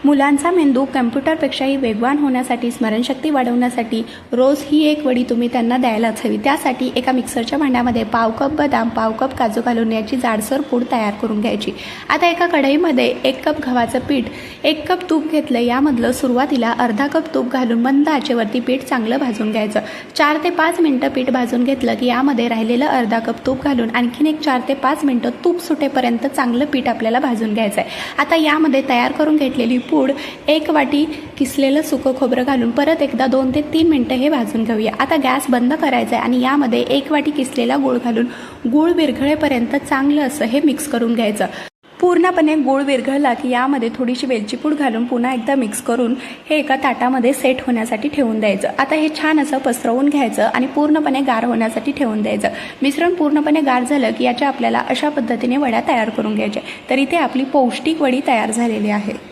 मुलांचा मेंदू कम्प्युटरपेक्षाही वेगवान होण्यासाठी, स्मरणशक्ती वाढवण्यासाठी रोज ही एक वडी तुम्ही त्यांना द्यायलाच हवी। त्यासाठी एका मिक्सरच्या भांड्यामध्ये पाव कप बदाम, पाव कप काजू घालून याची जाडसर पूड तयार करून घ्यायची। आता एका कढईमध्ये 1 कप गव्हाचं पीठ, 1 कप तूप घेतलं। यामधलं सुरुवातीला अर्धा कप तूप घालून मंद आचेवरती पीठ चांगलं भाजून घ्यायचं। 4 ते 5 मिनिटं पीठ भाजून घेतलं की यामध्ये राहिलेलं अर्धा कप तूप घालून आणखीन एक 4 ते 5 मिनिटं तूप सुटेपर्यंत चांगलं पीठ आपल्याला भाजून घ्यायचं आहे। आता यामध्ये तयार करून घेतलेली पूड 1 वाटी किसलेलं सुकं खोबरं घालून परत एकदा 2 ते 3 मिनिटं हे भाजून घेऊया। आता गॅस बंद करायचा आहे आणि यामध्ये 1 वाटी किसलेला गूळ घालून गूळ विरघळेपर्यंत चांगलं असं हे मिक्स करून घ्यायचं। पूर्णपणे गूळ विरघळला की यामध्ये थोडीशी वेलची पूड घालून पुन्हा एकदा मिक्स करून हे एका ताटामध्ये सेट होण्यासाठी ठेवून द्यायचं। आता हे छान असं पसरवून घ्यायचं आणि पूर्णपणे गार होण्यासाठी ठेवून द्यायचं। मिश्रण पूर्णपणे गार झालं की याच्या आपल्याला अशा पद्धतीने वड्या तयार करून घ्यायच्या। तर इथे आपली पौष्टिक वडी तयार झालेली आहे।